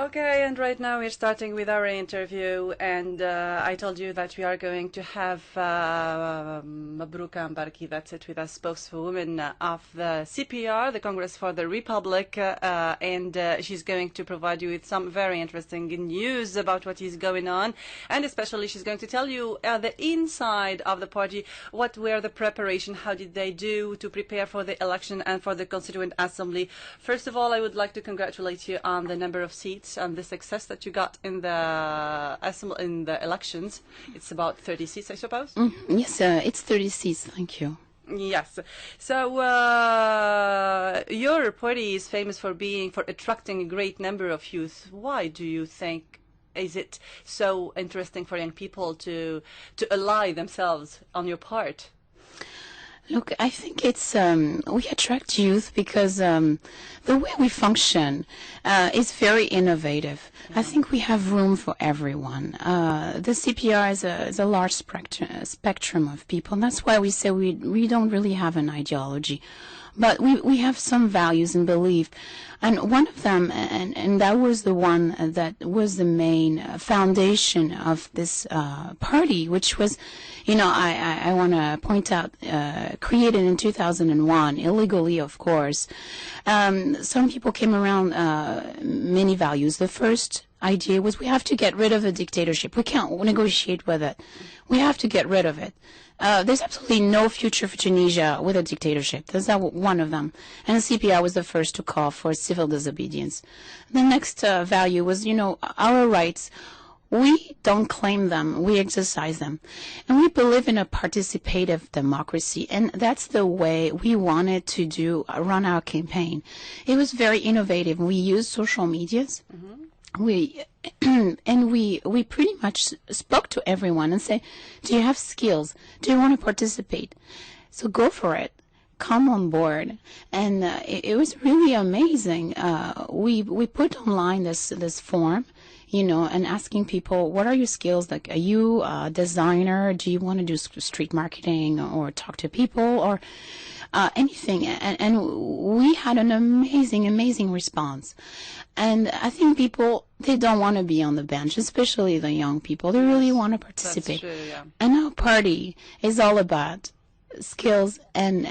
Okay, and right now we're starting with our interview, and I told you that we are going to have Mabrouka and Barki, that's it, with us, spokeswoman of the CPR, the Congress for the Republic, and she's going to provide you with some very interesting news about what is going on, and especially she's going to tell you the inside of the party, what were the preparation, how did they do to prepare for the election and for the Constituent Assembly. First of all, I would like to congratulate you on the number of seats and the success that you got in the elections. It's about 30 seats, I suppose? Yes, it's 30 seats. Thank you. Yes. So your party is famous for attracting a great number of youth. Why do you think is it so interesting for young people to ally themselves on your part? Look, I think it's we attract youth because the way we function is very innovative. I think we have room for everyone. The CPR is a large spectrum of people, and that's why we say we don't really have an ideology. But we have some values and belief. And one of them, and that was the one that was the main foundation of this party, which was, I want to point out, created in 2001, illegally, of course. Some people came around many values. The first idea was we have to get rid of the dictatorship. We can't negotiate with it. We have to get rid of it. There's absolutely no future for Tunisia with a dictatorship. That's one of them. And the CPR was the first to call for civil disobedience. The next value was, our rights. We don't claim them. We exercise them. And we believe in a participative democracy. And that's the way we wanted to run our campaign. It was very innovative. We used social medias. We pretty much spoke to everyone and say, do you have skills? Do you want to participate? So go for it. Come on board. And it was really amazing. We put online this form, and asking people, what are your skills? Like, are you a designer? Do you want to do street marketing or talk to people or anything? And we had an amazing response. And I think people, they don't want to be on the bench, especially the young people. They really want to participate. That's true, yeah. And our party is all about skills and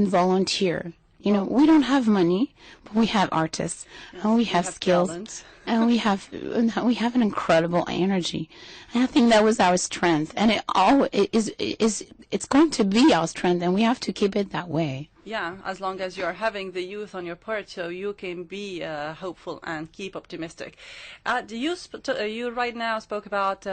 volunteer. We don't have money, but we have artists, and we have skills, talent. and we have an incredible energy. And I think that was our strength, and it's going to be our strength, and we have to keep it that way. Yeah, as long as you're having the youth on your part, so you can be hopeful and keep optimistic. You right now spoke about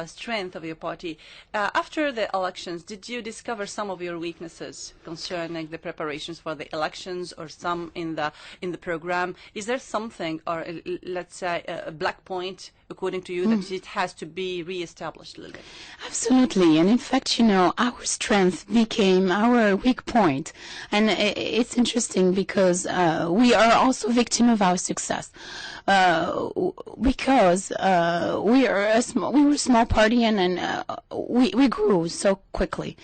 strength of your party. After the elections, did you discover some of your weaknesses concerning the preparations for the elections, or some in the program? Is there something, or let's say a black point, according to you, that it has to be reestablished a little bit? Absolutely. And in fact, our strength became our weak point. And it's interesting because we are also victim of our success. Because we were a small party, and we grew so quickly.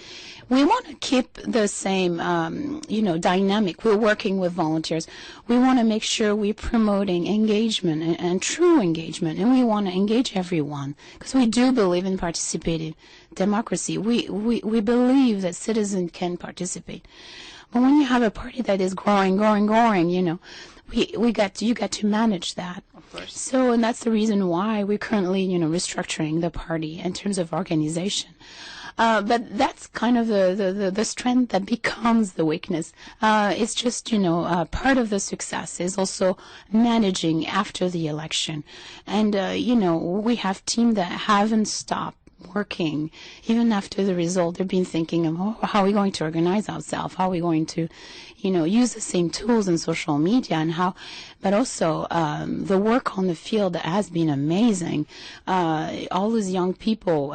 We want to keep the same, dynamic. We're working with volunteers. We want to make sure we're promoting engagement and true engagement, and we want to engage everyone because we do believe in participative democracy. We believe that citizens can participate. But when you have a party that is growing, you got to manage that. Of course. So, and that's the reason why we're currently, restructuring the party in terms of organization. But that's kind of the strength that becomes the weakness. It's just, part of the success is also managing after the election. And, we have teams that haven't stopped working even after the result. They've been thinking of how are we going to organize ourselves, how are we going to use the same tools in social media, and but also the work on the field has been amazing. All those young people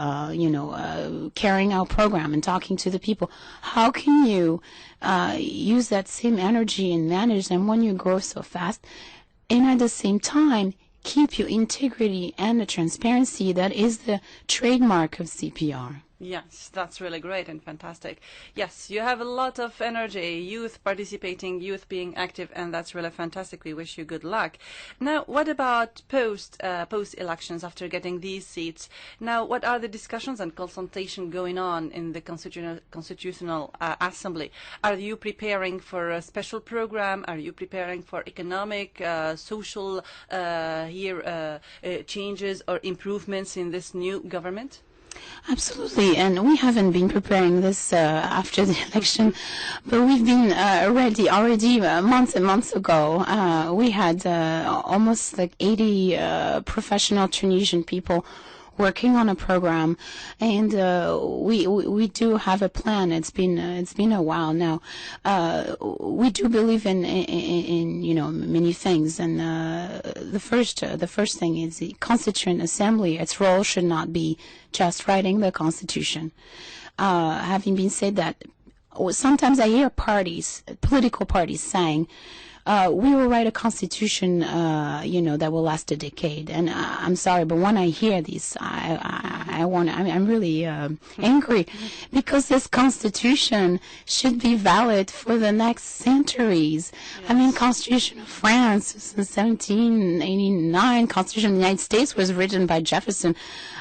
carrying our program and talking to the people. How can you use that same energy and manage them when you grow so fast, and at the same time keep your integrity and the transparency that is the trademark of CPR? Yes, that's really great and fantastic. Yes, you have a lot of energy, youth participating, youth being active, and that's really fantastic. We wish you good luck. Now, what about post elections after getting these seats? Now, what are the discussions and consultation going on in the constitutional assembly? Are you preparing for a special program? Are you preparing for economic, social changes or improvements in this new government? Absolutely, and we haven't been preparing this after the election, but we've been already months and months ago. We had almost like 80 professional Tunisian people working on a program, and we do have a plan. It's been a while now. We do believe in many things, and the first thing is the Constituent Assembly. Its role should not be just writing the Constitution. Having been said that, sometimes I hear political parties saying, we will write a constitution, that will last a decade. And I'm sorry, but when I hear this, I'm really angry, because this constitution should be valid for the next centuries. Yes. I mean, Constitution of France is in 1789. Constitution of the United States was written by Jefferson.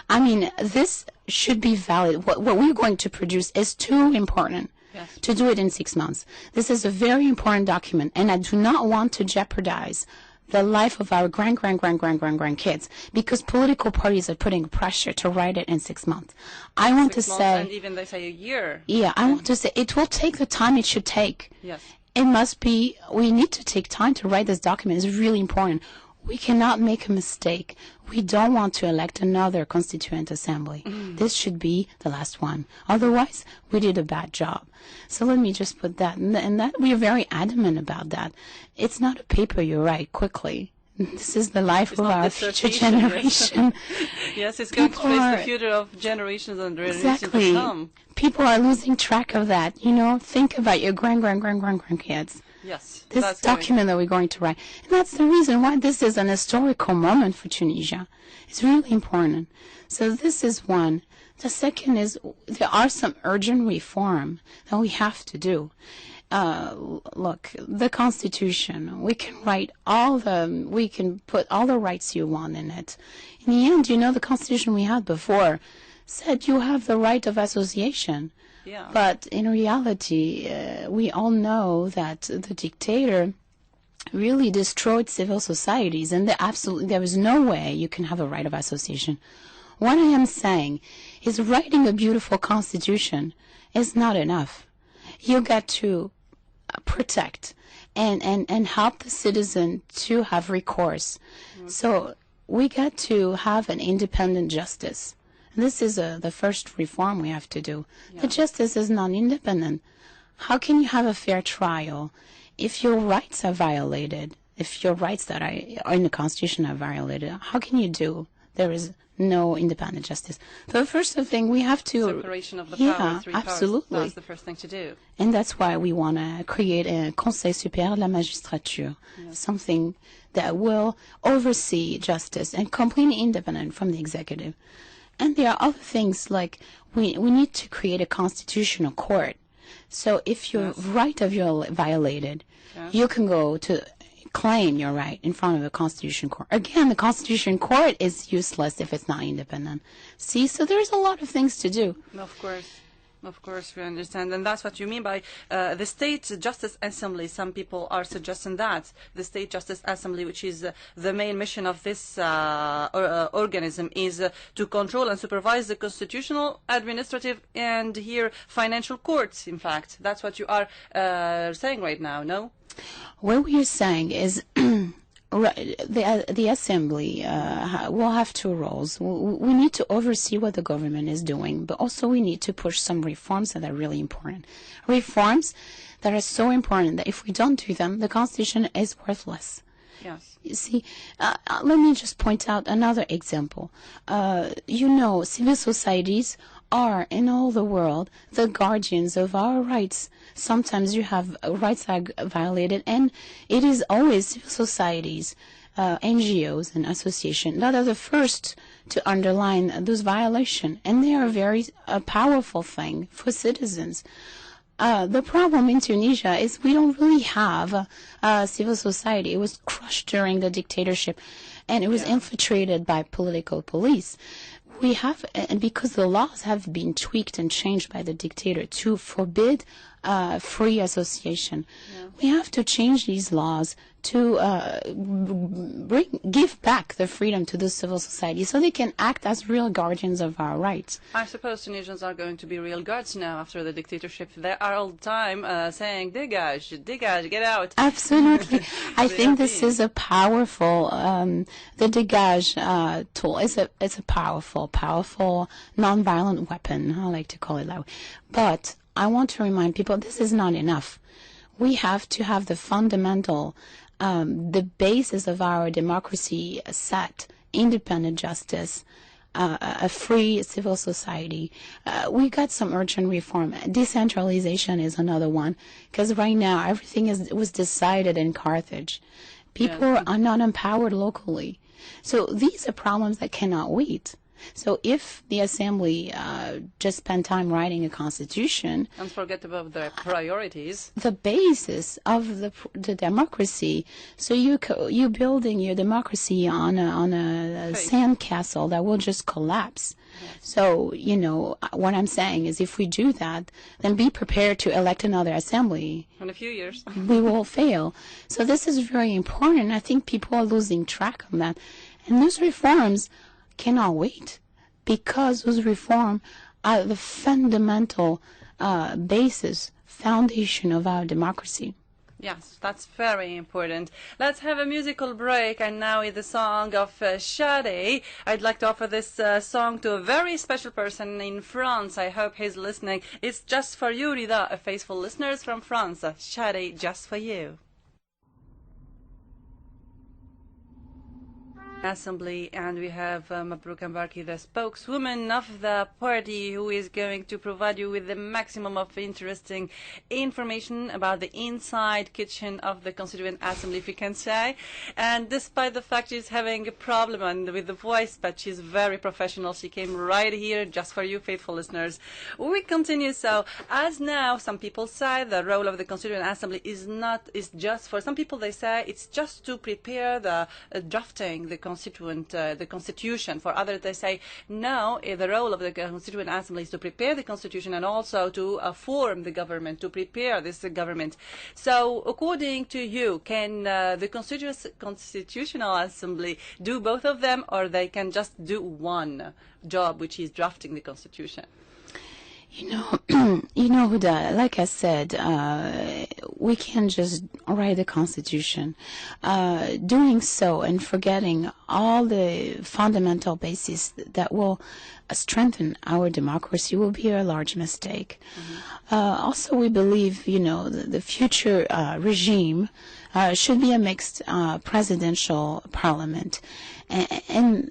I mean, this should be valid. What we're going to produce is too important. Yes. To do it in 6 months. This is a very important document, and I do not want to jeopardize the life of our grandkids because political parties are putting pressure to write it in 6 months. I want to say, and even they say a year. Yeah, I want to say it will take the time it should take. Yes. It must be. We need to take time to write this document. It's really important. We cannot make a mistake. We don't want to elect another Constituent Assembly. This should be the last one. Otherwise, we did a bad job. So let me just put that. And that we are very adamant about that. It's not a paper you write quickly. This is the life of our future generation. Yes, it's going to face the future of generations and generations to come. People are losing track of that. Think about your grandkids. Yes. This document that we're going to write. And that's the reason why this is an historical moment for Tunisia. It's really important. So this is one. The second is there are some urgent reform that we have to do. Look, the Constitution, we can put all the rights you want in it. In the end, the Constitution we had before said you have the right of association. Yeah. But in reality, we all know that the dictator really destroyed civil societies, and there is no way you can have a right of association. What I am saying is writing a beautiful constitution is not enough. You got to protect and help the citizen to have recourse. Mm-hmm. So we got to have an independent justice. This is the first reform we have to do. Yeah. The justice is non-independent. How can you have a fair trial if your rights are violated? If your rights that are in the Constitution are violated, how can you do? There is no independent justice. So the first thing we have to... Separation of the power, three absolutely. Powers. That's the first thing to do. And that's why we want to create a Conseil supérieur de la magistrature, something that will oversee justice and completely independent from the executive. And there are other things like we need to create a constitutional court. So if your right of your violated, you can go to claim your right in front of the Constitution Court. Again, the Constitution Court is useless if it's not independent. See, so there's a lot of things to do. Of course. Of course, we understand. And that's what you mean by the State Justice Assembly. Some people are suggesting that. The State Justice Assembly, which is the main mission of this organism, is to control and supervise the constitutional, administrative, and here financial courts, in fact. That's what you are saying right now, no? What we are saying is the Assembly will have two roles. We need to oversee what the government is doing, but also we need to push some reforms that are really important. Reforms that are so important that if we don't do them, the Constitution is worthless. Yes. You see, let me just point out another example. Civil societies are, in all the world, the guardians of our rights. Sometimes you have rights that are violated, and it is always civil societies NGOs and associations that are the first to underline those violations, and they are a very powerful thing for citizens. The problem in Tunisia is we don't really have civil society. It was crushed during the dictatorship, and it was infiltrated by political police. We have, and because the laws have been tweaked and changed by the dictator to forbid free association, we have to change these laws to give back the freedom to the civil society so they can act as real guardians of our rights. I suppose Tunisians are going to be real guards now after the dictatorship. They are all the time saying, dégage, dégage, get out. Absolutely. I think this is a powerful, the dégage tool is a powerful non-violent weapon. I like to call it that way. But I want to remind people this is not enough. We have to have the fundamental, the basis of our democracy set, independent justice, a free civil society. We got some urgent reform. Decentralization is another one, because right now everything was decided in Carthage. People are not empowered locally. So these are problems that cannot wait. So if the Assembly just spent time writing a constitution and forget about their priorities, the basis of the democracy, so you're building your democracy on a sandcastle that will just collapse. So, you know, what I'm saying is if we do that, then be prepared to elect another assembly. In a few years. We will fail. So this is very important. I think people are losing track of that. And those reforms cannot wait, because those reforms are the fundamental foundation of our democracy. Yes, that's very important. Let's have a musical break, and now with the song of Shade. I'd like to offer this song to a very special person in France. I hope he's listening. It's Just For You, Rida, faithful listeners from France. Shade, Just For You. Assembly, and we have Mabrouka, the spokeswoman of the party, who is going to provide you with the maximum of interesting information about the inside kitchen of the Constituent Assembly, if you can say. And despite the fact she's having a problem with the voice, but she's very professional, she came right here just for you, faithful listeners. We continue. So, as now some people say the role of the Constituent Assembly is just for some people, they say it's just to prepare the drafting the Constitution. For others, they say no, the role of the Constituent Assembly is to prepare the Constitution and also to form the government, to prepare this government. So, according to you, can the Constitutional Assembly do both of them, or they can just do one job, which is drafting the Constitution? You know, Huda, like I said, we can't just write the Constitution. Doing so and forgetting all the fundamental bases that will strengthen our democracy will be a large mistake. Also, we believe, you know, the future regime should be a mixed presidential parliament. And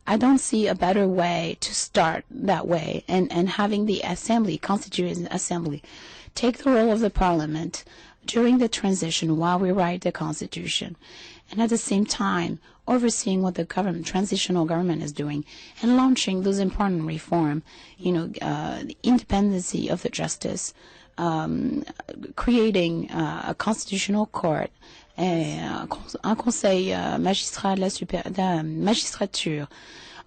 I don't see a better way to start that way, and having the assembly, constituent assembly, take the role of the parliament during the transition while we write the constitution, and at the same time overseeing what the transitional government is doing and launching those important reforms, you know, the independency of the justice, creating a constitutional court, un conseil magistral de la magistrature,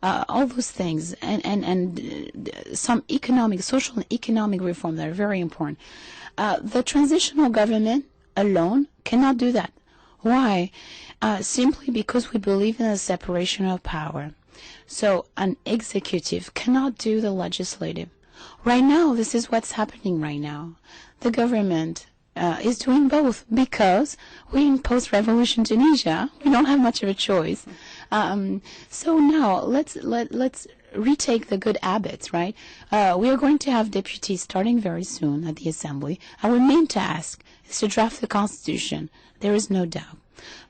all those things, and some social and economic reform that are very important. The transitional government alone cannot do that. Why? Simply because we believe in the separation of power. So an executive cannot do the legislative. Right now, this is what's happening right now. The government is doing both because we're in post-revolution Tunisia. We don't have much of a choice. So now let's retake the good habits, right? We are going to have deputies starting very soon at the Assembly. Our main task is to draft the Constitution. There is no doubt.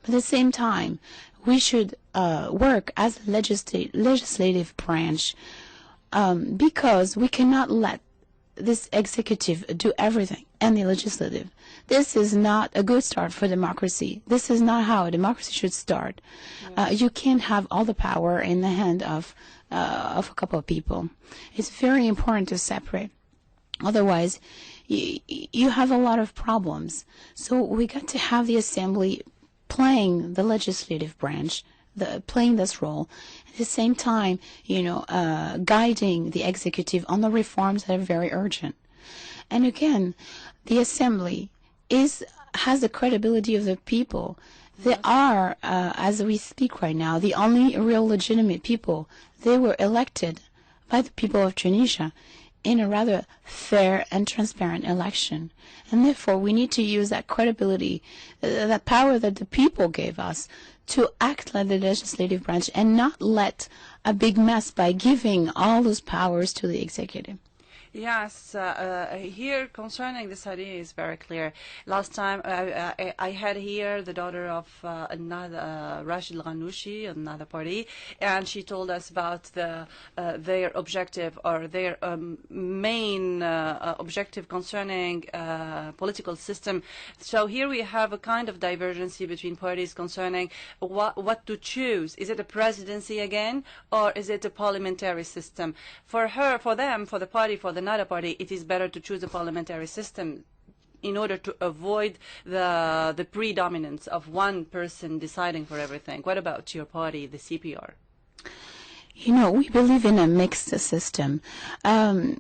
But at the same time, we should work as a legislative branch because we cannot let this executive do everything and the legislative. This is not a good start for democracy. This is not how a democracy should start. You can't have all the power in the hand of a couple of people. It's very important to separate. Otherwise, you have a lot of problems. So we got to have the assembly playing the legislative branch, playing this role, at the same time, guiding the executive on the reforms that are very urgent. And again, the assembly has the credibility of the people. They are, as we speak right now, the only real legitimate people. They were elected by the people of Tunisia in a rather fair and transparent election. And therefore, we need to use that credibility, that power that the people gave us, to act like the legislative branch and not let a big mess by giving all those powers to the executive. Yes, here concerning this idea is very clear. Last time I had here the daughter of another Rashid Al-Ghanouchi, another party, and she told us about their objective or their main objective concerning political system. So here we have a kind of divergency between parties concerning what to choose. Is it a presidency again, or is it a parliamentary system? For the party, for the Nada party, it is better to choose a parliamentary system in order to avoid the predominance of one person deciding for everything. What about your party, the CPR? We believe in a mixed system. I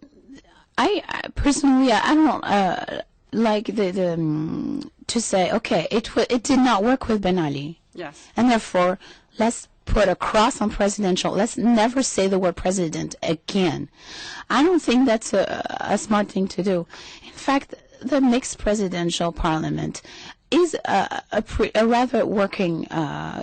personally, I don't like to say, okay, it did not work with Ben Ali. Yes. And therefore, let's put a cross on presidential. Let's never say the word president again. I don't think that's a smart thing to do. In fact, the mixed presidential parliament is a rather working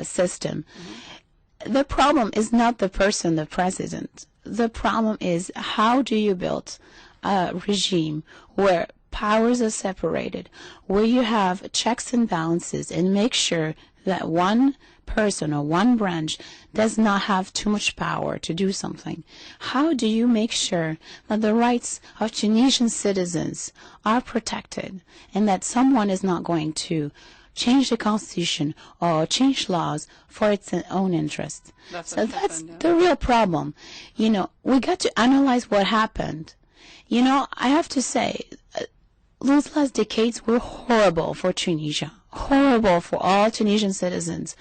system. Mm-hmm. The problem is not the person, the president. The problem is, how do you build a regime where powers are separated, where you have checks and balances, and make sure that one person or one branch does not have too much power to do something? How do you make sure that the rights of Tunisian citizens are protected and that someone is not going to change the constitution or change laws for its own interest? That's the real problem. We got to analyze what happened. I have to say, those last decades were horrible for Tunisia, horrible for all Tunisian citizens.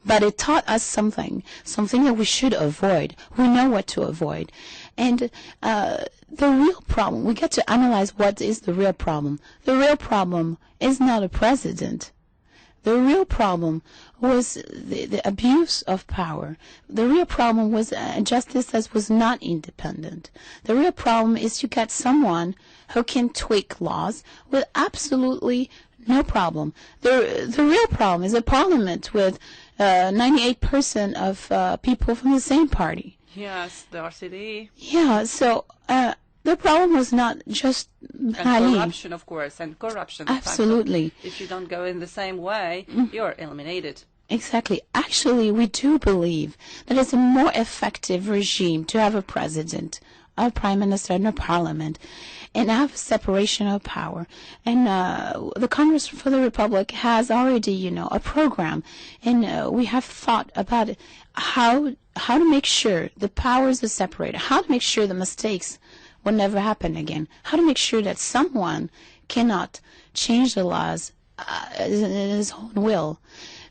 But it taught us something that we should avoid. We know what to avoid. And the real problem, we get to analyze what is the real problem. The real problem is not a president. The real problem was the abuse of power. The real problem was justice that was not independent. The real problem is you get someone who can tweak laws with absolutely no problem. The real problem is a parliament with 98% of people from the same party. Yes, the RCD. Yeah, so the problem was not just corruption, of course, and corruption. Absolutely. If you don't go in the same way, you're eliminated. Exactly. Actually, we do believe that it's a more effective regime to have a president, a prime minister, and a parliament, and have a separation of power. And the Congress for the Republic has already, a program, and we have thought about it, how to make sure the powers are separated, how to make sure the mistakes will never happen again, how to make sure that someone cannot change the laws in his own will.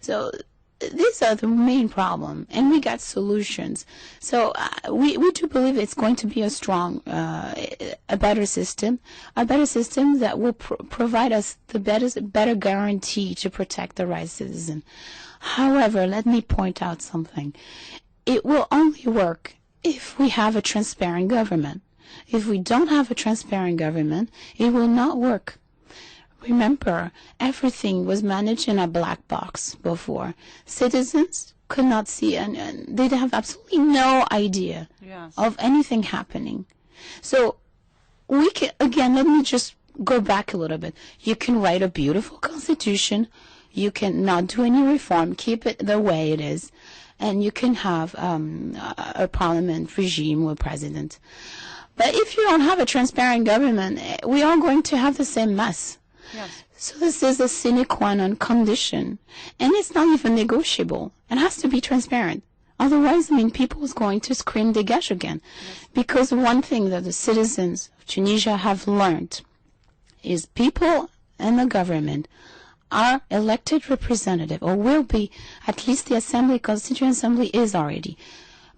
So these are the main problem, and we got solutions. So we do believe it's going to be a strong, a better system that will provide us the better guarantee to protect the rights of citizens. However, let me point out something. It will only work if we have a transparent government. If we don't have a transparent government, it will not work. Remember, everything was managed in a black box before. Citizens could not see, and they have absolutely no idea of anything happening. So we can, again, let me just go back a little bit. You can write a beautiful constitution. You can not do any reform, keep it the way it is, and you can have a parliament regime with president. But if you don't have a transparent government, we are going to have the same mess. Yes. So this is a sine qua non condition, and it's not even negotiable. It has to be transparent. Otherwise, I mean, people is going to scream dégage again. Yes. Because one thing that the citizens of Tunisia have learned is people and the government are elected representative, or will be, at least the assembly, constituent assembly is already,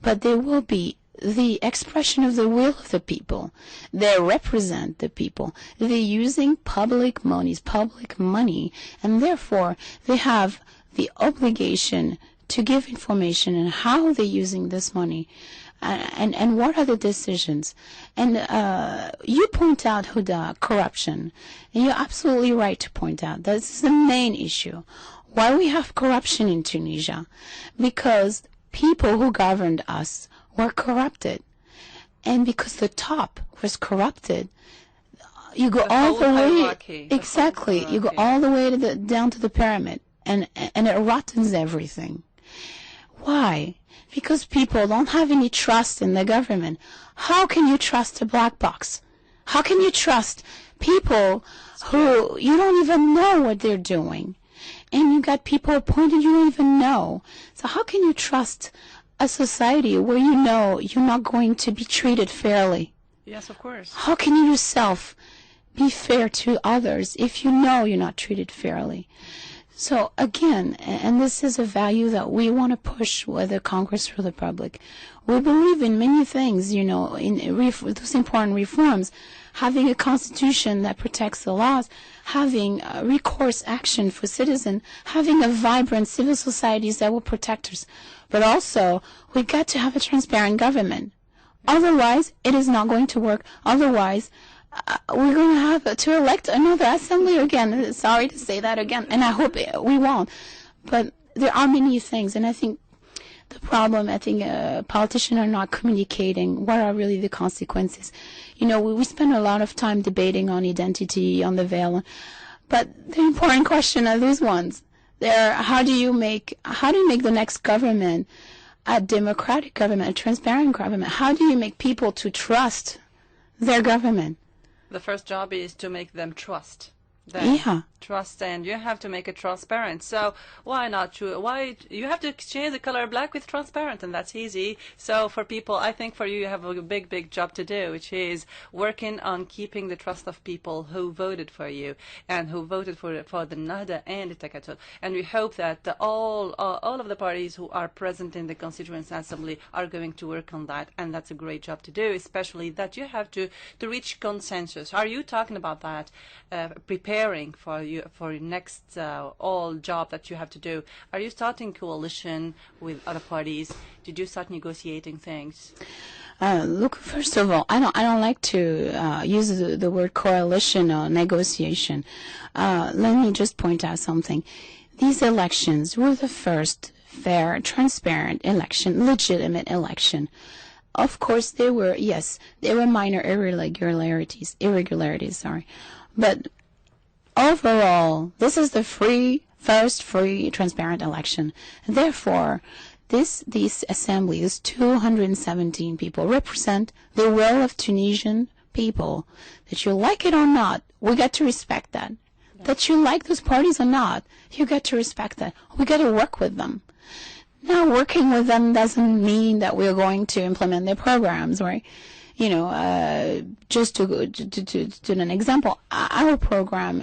but they will be the expression of the will of the people. They represent the people. They're using public monies, public money, and therefore they have the obligation to give information on how they're using this money and what are the decisions. And you point out, Huda, corruption, and you're absolutely right to point out that's the main issue. Why we have corruption in Tunisia? Because people who governed us were corrupted, and because the top was corrupted, you go all the way. Exactly, you go all the way to down to the pyramid, and it rottens everything. Why? Because people don't have any trust in the government. How can you trust a black box? How can you trust people who you don't even know what they're doing, and you got people appointed you don't even know? So how can you trust a society where you know you're not going to be treated fairly? Yes, of course. How can you yourself be fair to others if you know you're not treated fairly? So again, and this is a value that we want to push with the Congress for the Republic. We believe in many things, you know, in those important reforms, having a constitution that protects the laws, having recourse action for citizens, having a vibrant civil societies that will protect us. But also, we've got to have a transparent government. Otherwise, it is not going to work. Otherwise, we're going to have to elect another assembly again. Sorry to say that again, and I hope we won't. But there are many things, and I think the problem, politicians are not communicating what are really the consequences. You know, we spend a lot of time debating on identity, on the veil, but the important question are these ones. How do you make the next government a democratic government, a transparent government? How do you make people to trust their government? The first job is to make them trust. Trust, and you have to make it transparent. So why not? Why you have to exchange the color black with transparent, and that's easy. So for people, I think for you have a big job to do, which is working on keeping the trust of people who voted for you and who voted for the Nahda and the Takatul. And we hope that all of the parties who are present in the Constituent Assembly are going to work on that, and that's a great job to do. Especially that you have to reach consensus. Are you talking about that? Preparing for your next all job that you have to do. Are you starting coalition with other parties? Did you start negotiating things? Look, first of all, I don't like to use the word coalition or negotiation. Let me just point out something. These elections were the first fair, transparent election, legitimate election. Of course, there were minor irregularities, but overall, this is the first free, transparent election. Therefore, this assembly, these 217 people, represent the will of Tunisian people. That you like it or not, we got to respect that. Yeah. That you like those parties or not, you got to respect that. We got to work with them. Now, working with them doesn't mean that we're going to implement their programs, right? You know, just to an example, our program,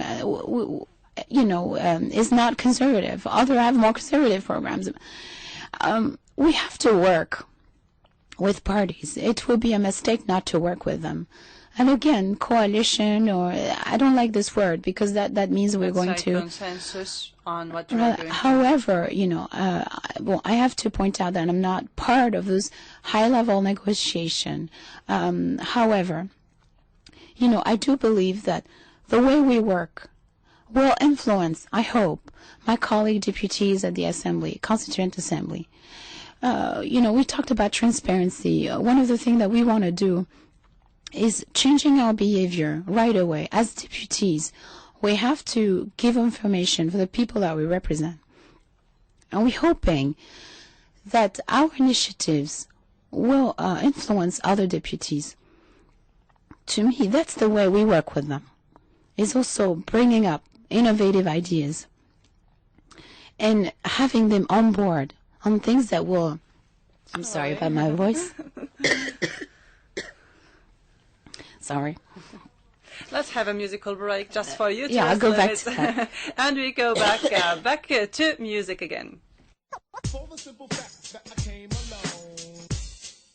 is not conservative. Others have more conservative programs. We have to work with parties. It would be a mistake not to work with them. And again, coalition, or I don't like this word because that means we're going to consensus on what you're doing. However, I have to point out that I'm not part of this high-level negotiation. However, I do believe that the way we work will influence, I hope, my colleague deputies at the Assembly, Constituent Assembly. We talked about transparency. One of the things that we want to do is changing our behavior right away. As deputies, we have to give information for the people that we represent. And we're hoping that our initiatives will influence other deputies. to me, that's the way we work with them. It's also bringing up innovative ideas and having them on board on things that will... I'm sorry about my voice. Sorry. Let's have a musical break just for you. Yeah, I'll go back to that. And we go back to music again. For the simple fact that I came alone.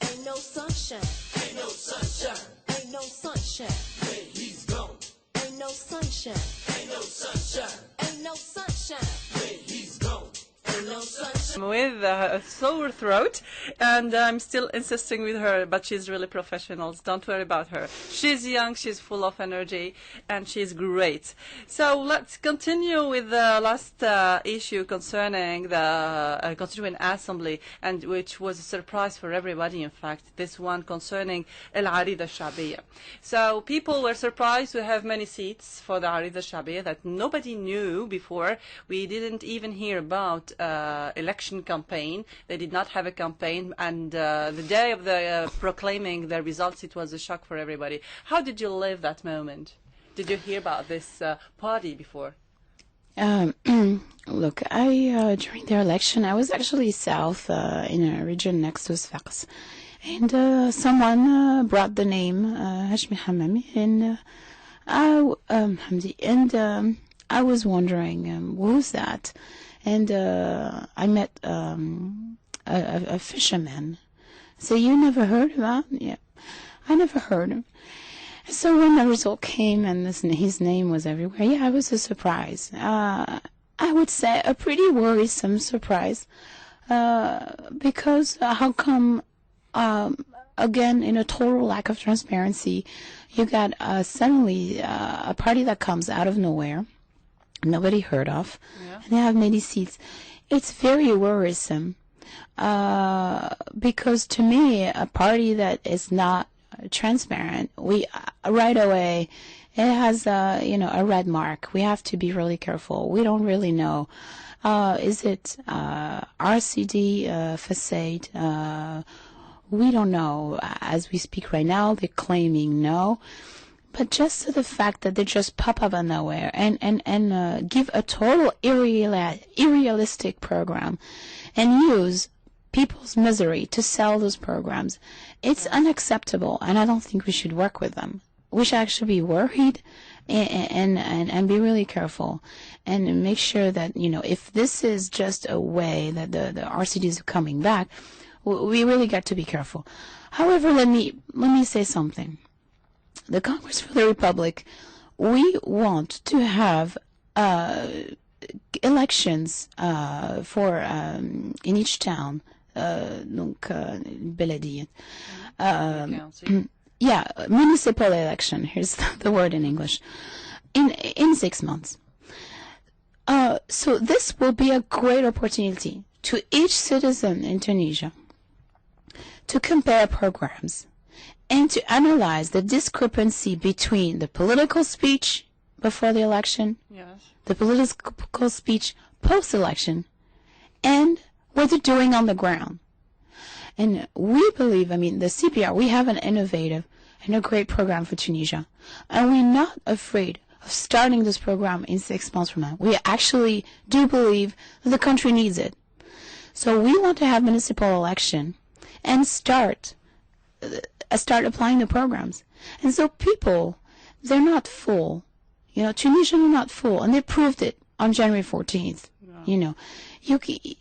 Ain't no sunshine. Ain't no sunshine. Ain't no sunshine. When he's gone. Ain't no sunshine. Ain't no sunshine. Ain't no sunshine. When he's gone. Ain't no sunshine. With a sore throat, and I'm still insisting with her, but she's really professional. Don't worry about her. She's young, she's full of energy, and she's great. So let's continue with the last issue concerning the Constituent Assembly, and which was a surprise for everybody, in fact, this one concerning العريضة الشعبية. So people were surprised to have many seats for the عريضة الشعبية that nobody knew before. We didn't even hear about election campaign. They did not have a campaign, and the day of the proclaiming the results, it was a shock for everybody. How did you live that moment? Did you hear about this party before? Look, during their election, I was actually south in a region next to Sfax, and someone brought the name Hashmi Hamami, and I was wondering, who's that? And I met a fisherman. So you never heard about? Yeah, I never heard him. So when the result came and his name was everywhere, yeah, it was a surprise. I would say a pretty worrisome surprise, because how come, again, in a total lack of transparency, you got suddenly a party that comes out of nowhere, nobody heard of, and they have many seats. It's very worrisome, because to me, a party that is not transparent, we right away, it has a red mark. We have to be really careful. We don't really know. Is it RCD facade? We don't know. As we speak right now, they're claiming no. But just to the fact that they just pop up out of nowhere and give a total irrealistic program and use people's misery to sell those programs, it's unacceptable, and I don't think we should work with them. We should actually be worried and be really careful and make sure that, if this is just a way that the RCDs are coming back, we really got to be careful. However, let me say something. The Congress for the Republic, we want to have elections for in each town, بلدية. Yeah, municipal election. Here's the word in English. In 6 months. So this will be a great opportunity to each citizen in Tunisia to compare programs and to analyze the discrepancy between the political speech before the election, the political speech post-election, and what they're doing on the ground. And we believe, the CPR, we have an innovative and a great program for Tunisia. And we're not afraid of starting this program in 6 months from now. We actually do believe that the country needs it. So we want to have municipal election and start applying the programs. And so people, they're not full. Tunisians are not full, and they proved it on January 14th.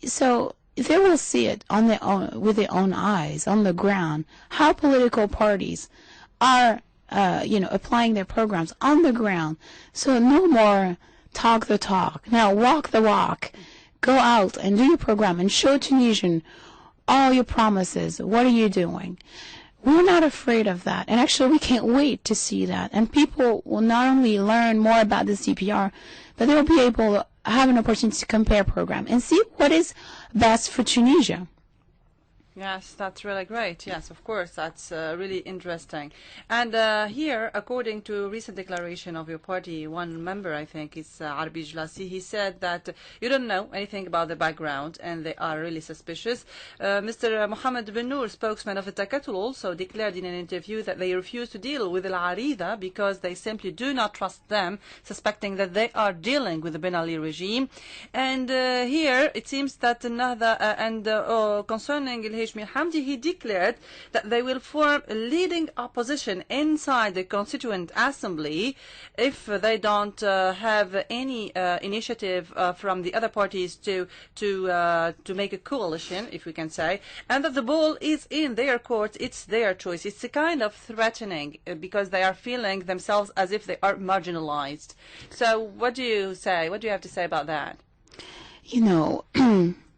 So they will see it on their own, with their own eyes, on the ground, how political parties are, applying their programs on the ground. So no more talk the talk. Now walk the walk. Go out and do your program and show Tunisian all your promises. What are you doing? We're not afraid of that. And actually, we can't wait to see that. And people will not only learn more about the CPR, but they'll be able to have an opportunity to compare program and see what is best for Tunisia. Yes, that's really great. Yes, of course, that's really interesting. And here, according to a recent declaration of your party, one member, I think, is Arbi Jlasi, he said that you don't know anything about the background and they are really suspicious. Mr. Mohammed bin Noor, spokesman of the Takatul, also declared in an interview that they refuse to deal with Al-Arida because they simply do not trust them, suspecting that they are dealing with the Ben Ali regime. And here, it seems that another, concerning El Hamdi, he declared that they will form a leading opposition inside the Constituent Assembly if they don't have any initiative from the other parties to make a coalition, if we can say, and that the ball is in their court. It's their choice. It's a kind of threatening because they are feeling themselves as if they are marginalized. So what do you say? What do you have to say about that? You know,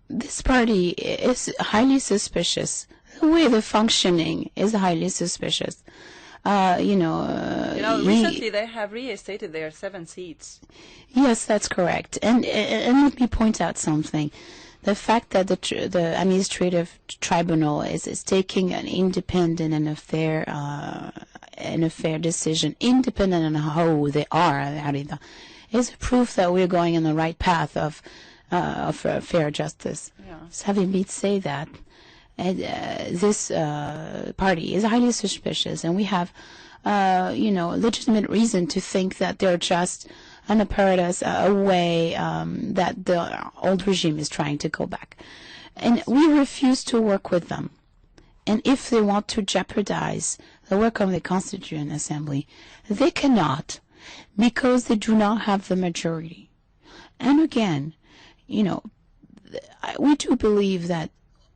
this party is highly suspicious. The way they're functioning is highly suspicious. Recently they have reinstated their 7 seats. Yes, that's correct. And let me point out something. The fact that the administrative tribunal is taking an independent and a fair decision, independent on how they are, is proof that we're going in the right path of fair justice. Yeah. So having me say that, this party is highly suspicious, and we have, legitimate reason to think that they're just an apparatus, a way that the old regime is trying to go back. And we refuse to work with them. And if they want to jeopardize the work of the Constituent Assembly, they cannot, because they do not have the majority. And again, we do believe that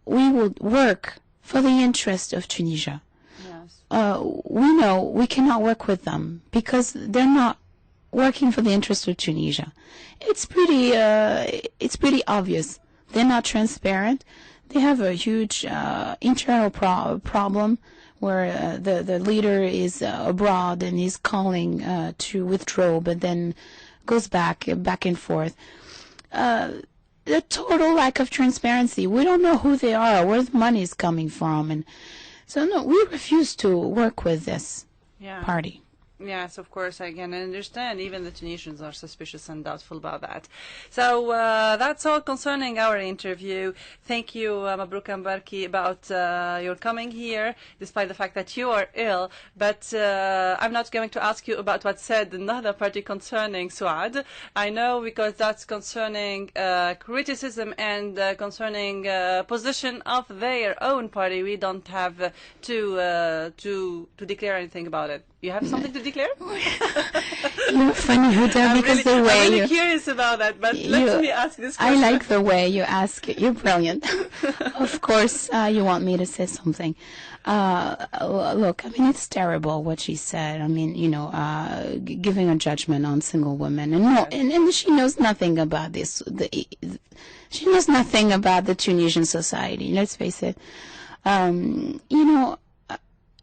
we will work for the interest of Tunisia. Yes. We know we cannot work with them because they're not working for the interest of Tunisia. It's pretty obvious. They're not transparent. They have a huge internal problem where the leader is abroad and he's calling to withdraw, but then goes back and forth. The total lack of transparency. We don't know who they are, where the money is coming from, and so no, we refuse to work with this party. Yes, of course, I can understand. Even the Tunisians are suspicious and doubtful about that. So that's all concerning our interview. Thank you, Mabrouka and Barki, about your coming here, despite the fact that you are ill. But I'm not going to ask you about what said another party concerning Suad. I know because that's concerning criticism and concerning position of their own party. We don't have to declare anything about it. You have something to declare? You're funny, Huda, because I'm really curious about that, but let me ask this question. I like the way you ask it. You're brilliant. Of course, you want me to say something. Look, I mean, it's terrible what she said. I mean, giving a judgment on single women. And she knows nothing about this. She knows nothing about the Tunisian society. Let's face it.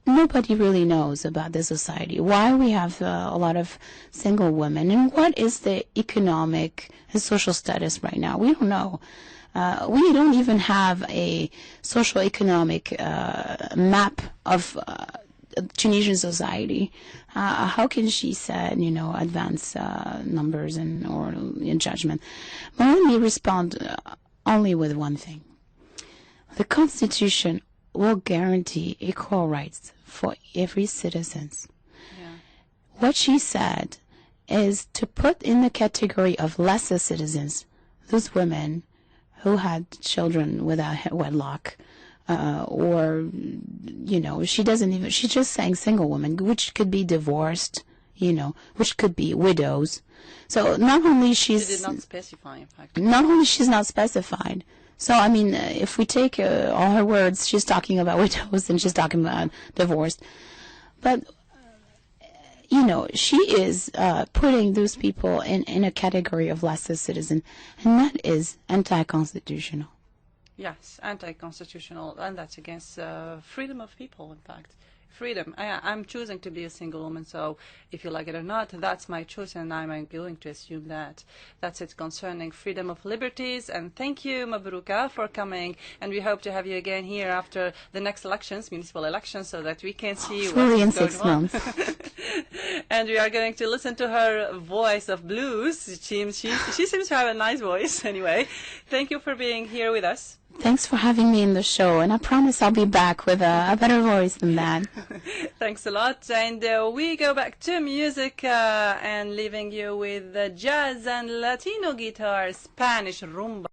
Nobody really knows about the society, why we have a lot of single women, and what is the economic and social status right now. We don't know. We don't even have a social economic map of Tunisian society. How can she say, advance numbers or in judgment? But let me respond only with one thing. The Constitution will guarantee equal rights for every citizen. Yeah. What she said is to put in the category of lesser citizens those women who had children without wedlock, she's just saying single women, which could be divorced, which could be widows. So not only she did not specify, in fact. Not only she's not specified. So, I mean, if we take all her words, she's talking about widows and she's talking about divorced. But, she is putting those people in a category of lesser citizen, and that is anti-constitutional. Yes, anti-constitutional, and that's against freedom of people, in fact. freedom. I'm choosing to be a single woman, so if you like it or not, that's my choice, and I'm going to assume that. That's it concerning freedom of liberties. And thank you, Mabrouka, for coming. And we hope to have you again here after the next elections, municipal elections, so that we can see Fully in what's going 6 on. months. And we are going to listen to her voice of blues. She seems to have a nice voice. Anyway, thank you for being here with us. Thanks for having me in the show, and I promise I'll be back with a better voice than that. Thanks a lot. And we go back to music and leaving you with jazz and Latino guitar, Spanish rumba.